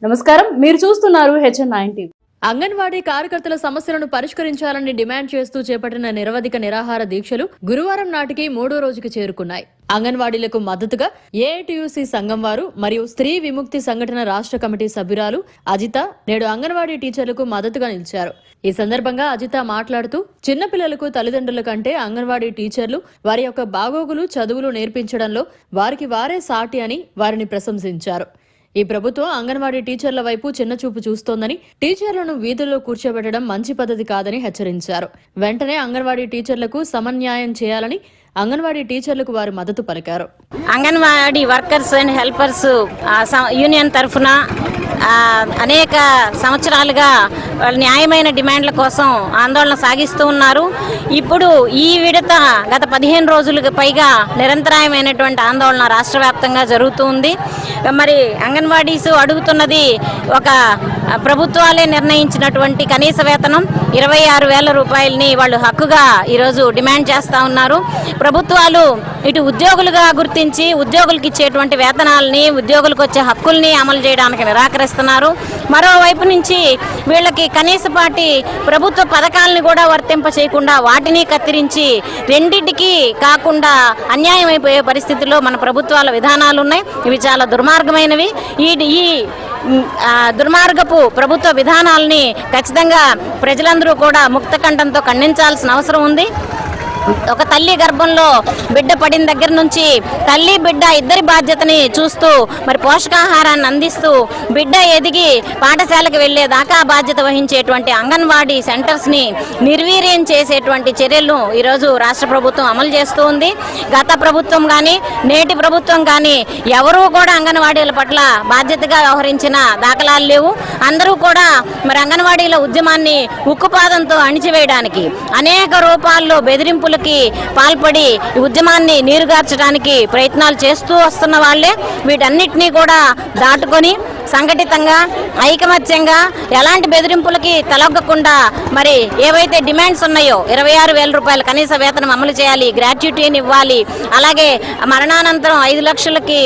నమస్కారం, మీరు చూస్తున్నారు HN9 టీవీ. అంగన్వాడీ కార్యకర్తల సమస్యలను పరిష్కరించాలని డిమాండ్ చేస్తూ చేపట్టిన నిరవధిక నిరాహార దీక్షలు గురువారం నాటికి 3వ రోజుకి చేరుకున్నాయి. అంగన్వాడీలకు మద్దతుగా ఏఐటియుసి సంఘం వారు మరియు స్త్రీ విముక్తి సంఘటన రాష్ట్ర కమిటీ సభ్యురాలు అజిత నేడు అంగన్వాడీ టీచర్లకు మద్దతుగా నిలిచారు. ఈ సందర్భంగా అజిత మాట్లాడుతూ చిన్నపిల్లలకు తల్లిదండ్రుల కంటే అంగన్వాడీ టీచర్లు వారి యొక్క బాగోగులు చదువులు నేర్పించడంలో వారికి వారే సాటి అని వారిని ప్రశంసించారు. ఈ ప్రభుత్వం అంగన్వాడీ టీచర్ల వైపు చిన్నచూపు చూస్తోందని, టీచర్లను వీధుల్లో కూర్చోబెట్టడం మంచి పద్ధతి కాదని హెచ్చరించారు. వెంటనే అంగన్వాడీ టీచర్లకు సమన్యాయం చేయాలని అంగన్వాడీ టీచర్లకు వారు మద్దతు పలికారు. Anganwadi workers and helpers union తరఫున అనేక సంవత్సరాలుగా న్యాయమైన డిమాండ్ల కోసం ఆందోళన సాగిస్తూ ఉన్నారు. ఇప్పుడు ఈ విడత గత 15 రోజులకు పైగా నిరంతరాయమైనటువంటి ఆందోళన రాష్ట్ర వ్యాప్తంగా జరుగుతూ ఉంది. మరి అంగన్వాడీస్ అడుగుతున్నది ఒక ప్రభుత్వాలే నిర్ణయించినటువంటి కనీస వేతనం 26,000 రూపాయలని వాళ్ళు హక్కుగా ఈరోజు డిమాండ్ చేస్తూ ఉన్నారు. ప్రభుత్వాలు ఇటు ఉద్యోగులుగా గుర్తించి ఉద్యోగులకు ఇచ్చేటువంటి వేతనాలని, ఉద్యోగులకు వచ్చే హక్కుల్ని అమలు చేయడానికి నిరాకరిస్తున్నారు. మరోవైపు నుంచి వీళ్ళకి కనీసపాటి ప్రభుత్వ పథకాలను కూడా వర్తింప చేయకుండా వాటిని కత్తిరించి రెండింటికి కాకుండా అన్యాయం అయిపోయే పరిస్థితిలో మన ప్రభుత్వాల విధానాలు ఉన్నాయి. ఇవి చాలా దుర్మార్గమైనవి. ఈ దుర్మార్గపు ప్రభుత్వ విధానాలని ఖచ్చితంగా ప్రజలందరూ కూడా ముక్తకంఠంతో ఖండించాల్సిన అవసరం ఉంది. ఒక తల్లి గర్భంలో బిడ్డ పడిన దగ్గర నుంచి తల్లి బిడ్డ ఇద్దరి బాధ్యతని చూస్తూ మరి పోషకాహారాన్ని అందిస్తూ బిడ్డ ఎదిగి పాఠశాలకు వెళ్లేదాకా బాధ్యత వహించేటువంటి అంగన్వాడీ సెంటర్స్ని నిర్వీర్యం చేసేటువంటి చర్యలను ఈరోజు రాష్ట్ర ప్రభుత్వం అమలు చేస్తూ ఉంది. గత ప్రభుత్వం కానీ నేటి ప్రభుత్వం కానీ ఎవరూ కూడా అంగన్వాడీల పట్ల బాధ్యతగా వ్యవహరించిన దాఖలాలు లేవు. అందరూ కూడా మరి అంగన్వాడీల ఉద్యమాన్ని ఉక్కుపాదంతో అణిచివేయడానికి అనేక రూపాల్లో బెదిరింపులకి పాల్పడి ఉద్యమాన్ని నీరుగార్చడానికి ప్రయత్నాలు చేస్తూ వస్తున్న వాళ్లే. వీటన్నిటినీ కూడా దాటుకొని సంఘటితంగా ఐకమత్యంగా ఎలాంటి బెదిరింపులకి తలొగ్గకుండా మరి ఏవైతే డిమాండ్స్ ఉన్నాయో 26,000 రూపాయల కనీస వేతనం అమలు చేయాలి, గ్రాట్యుటీని ఇవ్వాలి, అలాగే మరణానంతరం 5 లక్షలకి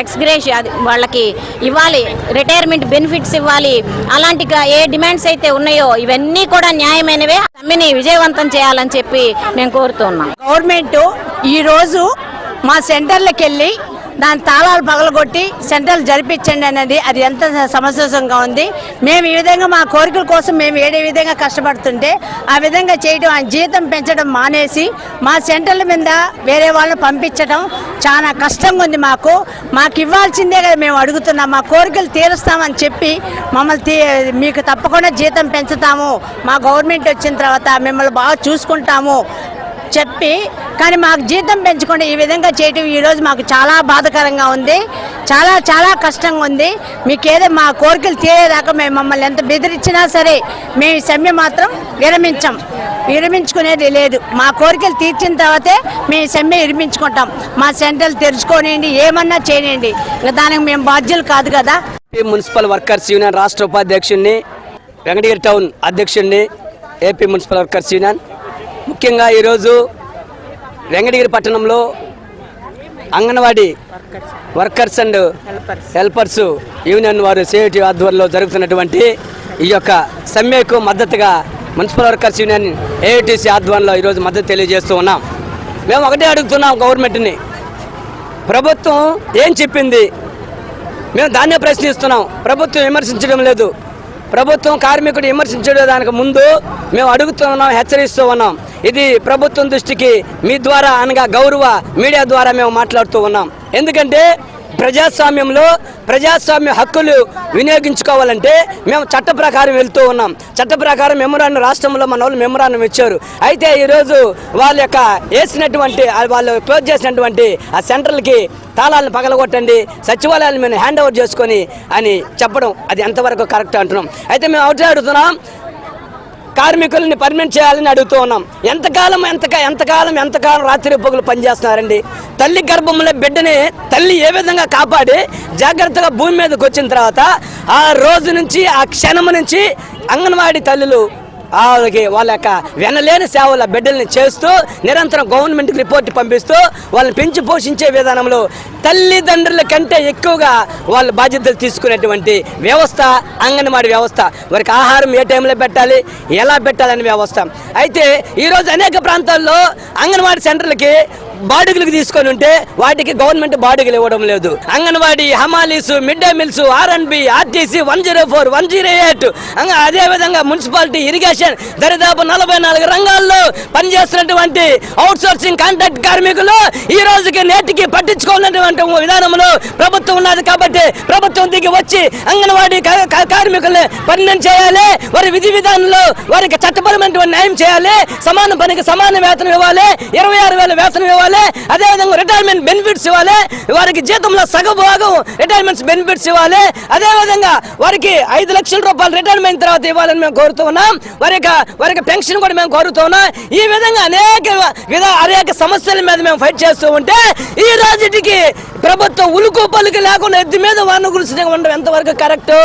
ఎక్స్గ్రేషియా వాళ్ళకి ఇవ్వాలి, రిటైర్మెంట్ బెనిఫిట్స్ ఇవ్వాలి, అలాంటి ఏ డిమాండ్స్ అయితే ఉన్నాయో ఇవన్నీ కూడా న్యాయమైనవే. సమ్మెని విజయవంతం చేయాలని చెప్పి నేను కోరుతున్నాం. గవర్నమెంట్ ఈరోజు మా సెంటర్లకు వెళ్ళి దాని తాళాలు పగలగొట్టి సెంటర్లు జరిపించండి అనేది అది ఎంత సమస్యగా ఉంది. మేము ఈ విధంగా మా కోరికల కోసం మేము ఏ విధంగా కష్టపడుతుంటే ఆ విధంగా చేయడం, ఆ జీతం పెంచడం మానేసి మా సెంటర్ల మీద వేరే వాళ్ళని పంపించడం చాలా కష్టంగా ఉంది. మాకు ఇవ్వాల్సిందే కదా మేము అడుగుతున్నాం. మా కోరికలు తీరుస్తామని చెప్పి మమ్మల్ని మీకు తప్పకుండా జీతం పెంచుతాము, మా గవర్నమెంట్ వచ్చిన తర్వాత మిమ్మల్ని బాగా చూసుకుంటాము చెప్పి, కానీ మాకు జీతం పెంచకుండా ఈ విధంగా చేయటం ఈరోజు మాకు చాలా బాధాకరంగా ఉంది. చాలా చాలా కష్టంగా ఉంది. మీకేదో మా కోరికలు తీరేదాకా మేము మమ్మల్ని ఎంత బెదిరించినా సరే మేము ఈ సమ్మె మాత్రం విరమించుకునేది లేదు. మా కోరికలు తీర్చిన తర్వాతే మేము సమ్మె విరమించుకుంటాం. మా సెంటర్లు తెరుచుకోనివ్వండి, ఏమన్నా చేయనివ్వండి, దానికి మేము బాధ్యులు కాదు కదా. మున్సిపల్ వర్కర్స్ యూనియన్ రాష్ట్ర ఉపాధ్యక్షుడిని, వెంకటగిరి టౌన్ అధ్యక్షుడిని, ఏపీ మున్సిపల్ వర్కర్స్ యూనియన్. ముఖ్యంగా ఈరోజు వెంకటగిరి పట్టణంలో anganwadi workers and helpers union వారు సిఐటి ఆధ్వర్యంలో జరుగుతున్నటువంటి ఈ యొక్క సమ్మెకు మద్దతుగా మున్సిపల్ వర్కర్స్ యూనియన్ ఏఐటిసి ఆధ్వర్యంలో ఈరోజు మద్దతు తెలియజేస్తూ ఉన్నాం. మేము ఒకటే అడుగుతున్నాం గవర్నమెంట్ని, ప్రభుత్వం ఏం చెప్పింది మేము దాన్నే ప్రశ్నిస్తున్నాం. ప్రభుత్వం విమర్శించడం లేదు. ప్రభుత్వం కార్మికుడు విమర్శించడం దానికి ముందు మేము అడుగుతున్నాం, హెచ్చరిస్తూ ఉన్నాం. ఇది ప్రభుత్వం దృష్టికి మీ ద్వారా అనగా గౌరవ మీడియా ద్వారా మేము మాట్లాడుతూ ఉన్నాం. ఎందుకంటే ప్రజాస్వామ్యంలో ప్రజాస్వామ్య హక్కులు వినియోగించుకోవాలంటే మేము చట్ట ప్రకారం వెళ్తూ ఉన్నాం. చట్ట ప్రకారం మెమోరాండం రాష్ట్రంలో మన వాళ్ళు మెమోరాండం ఇచ్చారు. అయితే ఈరోజు వాళ్ళ యొక్క వేసినటువంటి వాళ్ళు క్లోజ్ చేసినటువంటి ఆ సెంటర్లకి తాళాలను పగలగొట్టండి, సచివాలయాలు మేము హ్యాండ్ ఓవర్ చేసుకొని అని చెప్పడం అది ఎంతవరకు కరెక్ట్ అంటున్నాం. అయితే మేము ఒకటే అడుగుతున్నాం, కార్మికులని పర్మనెంట్ చేయాలని అడుగుతూ ఉన్నాం. ఎంతకాలం రాత్రి పగులు పనిచేస్తున్నారండి. తల్లి గర్భంలో బిడ్డని తల్లి ఏ విధంగా కాపాడి జాగ్రత్తగా భూమి మీదకి వచ్చిన తర్వాత ఆ రోజు నుంచి ఆ క్షణం నుంచి అంగన్వాడీ తల్లులు వాళ్ళ యొక్క వెనలేని సేవల బిడ్డల్ని చేస్తూ నిరంతరం గవర్నమెంట్కి రిపోర్ట్ పంపిస్తూ వాళ్ళని పెంచి పోషించే విధానంలో తల్లిదండ్రుల కంటే ఎక్కువగా వాళ్ళ బాధ్యతలు తీసుకునేటువంటి వ్యవస్థ అంగన్వాడీ వ్యవస్థ. వారికి ఆహారం ఏ టైంలో పెట్టాలి, ఎలా పెట్టాలనే వ్యవస్థ. అయితే ఈరోజు అనేక ప్రాంతాల్లో అంగన్వాడీ సెంటర్లకి బాడుగులకు తీసుకొని ఉంటే వాటికి గవర్నమెంట్ బాడుగులు ఇవ్వడం లేదు. అంగన్వాడీ, హమాలీస్, mid day meals, R N B, RTC, 104, 108, అదేవిధంగా మున్సిపాలిటీ, ఇరిగేషన్ దరిదాపు 44 రంగాల్లో పనిచేస్తున్నటువంటి అవుట్ సోర్సింగ్ కాంట్రాక్ట్ కార్మికులు ఈ రోజుకి నేటికి పట్టించుకోవాలన్నటువంటి విధానంలో ప్రభుత్వం ఉన్నది. కాబట్టి ప్రభుత్వం దిగి వచ్చి అంగన్వాడీ కార్మికుల్ని పర్మనెంట్ చేయాలి. వారి విధి విధానంలో వారికి చట్టపరమైన న్యాయం చేయాలి. సమాన పనికి సమాన వేతనం ఇవ్వాలి. 26,000 వేతనం ఇవ్వాలి. అదేవిధంగా రిటైర్మెంట్ బెనిఫిట్స్ ఇవ్వాలి. వారికి జీతంలో సగం భాగం రిటైర్మెంట్స్ బెనిఫిట్స్ ఇవ్వాలి. అదేవిధంగా వారికి 5 లక్షల రూపాయలు రిటైర్మెంట్ తర్వాత ఇవ్వాలని మేము కోరుతూ ఉన్నాం. వారికి పెన్షన్ కూడా మేము కోరుతూ ఉన్నాం. ఈ విధంగా అనేక సమస్యల మీద మేము ఫైట్ చేస్తూ ఉంటే ఈ రోజుకి ప్రభుత్వం ఉలుకు పలుకు లేకుండా ఎద్దు మీద వాన గురించి ఉండడం ఎంతవరకు కరెక్ట్?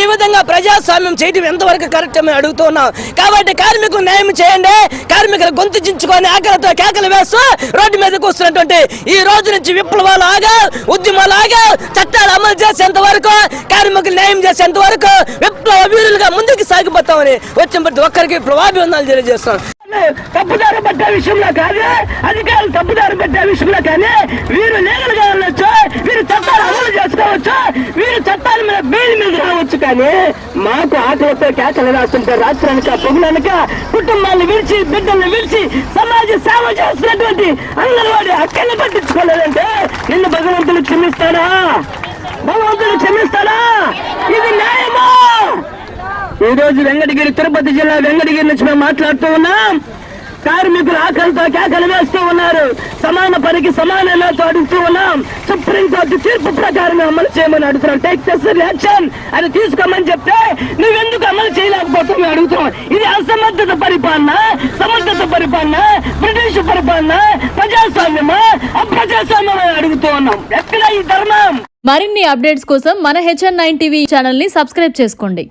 ఈ విధంగా ప్రజాస్వామ్యం చేయడం ఎంతవరకు కరెక్ట్ మేము అడుగుతూ ఉన్నాం. కాబట్టి కార్మికులు న్యాయం చేయండి. కార్మికులు గొంతు చించుకొని ఆకలితో కేకలు వేస్తూ రోడ్డు మీద కూర్చున్నటువంటి ఈ రోజు నుంచి విప్లవాలాగా ఉద్యమాలాగా చట్టాలు అమలు చేసేంత వరకు, కార్మికులు న్యాయం చేసేంత వరకు విప్లవ వీరులుగా ముందుకు సాగిపోతామని వచ్చిన ప్రతి ఒక్కరికి ప్రభాభివందనాలు తెలియజేస్తాం. తప్పుదారు పట్టే విషయంలో కానీ, అధికారులు తప్పుదారు పెట్టే విషయంలో కానీ వీరు లీగల్గా వెళ్ళొచ్చు, వీరు చట్టాలు అమలు చేసుకోవచ్చు, వీరు చట్టాల మీద బెయిల్ మీద రావచ్చు. కానీ మాకు ఆకలితో కేకలు రాస్తుంటే రాత్రనక పొగులనక కుటుంబాన్ని విడిచి బిడ్డల్ని విడిచి సమాజ సేవ చేస్తున్నటువంటి అంగన్వాడీ అక్కల్ని పట్టించుకోలేదంటే నిన్ను భగవంతుడు క్షమిస్తాడా? భగవంతుడు క్షమిస్తాడా? ఇది న్యాయమా? ఈ రోజు వెంకటగిరి, తిరుపతి జిల్లా వెంకటగిరి నుంచి మేము మాట్లాడుతూ ఉన్నాం. కార్మికులు ఆకలితో కేకలు వేస్తూ ఉన్నారు. సమాన పనికి సమాన వేతనం అడుగుతూ ఉన్నాం. సుప్రీంకోర్టు తీర్పు ప్రకారం అమలు చేయమని అడుగుతున్నాం. టేక్ నెసెసరీ యాక్షన్ అని తీసుకోమని చెప్తే నువ్వెందుకు అమలు చేయలేకపోతావు మేము అడుగుతున్నాం. ఇది అసమర్థత పరిపాలన, సమర్థత పరిపాలన, బ్రిటిష్ పరిపాలన, ప్రజాస్వామ్యమా అప్రజాస్వామ్యం అని అడుగుతూ ఉన్నాం. ఎక్కడ ఈ ధర్మం? మరిన్ని అప్డేట్స్ కోసం మన HN9 టీవీ ఛానల్ ని సబ్స్క్రైబ్ చేసుకోండి.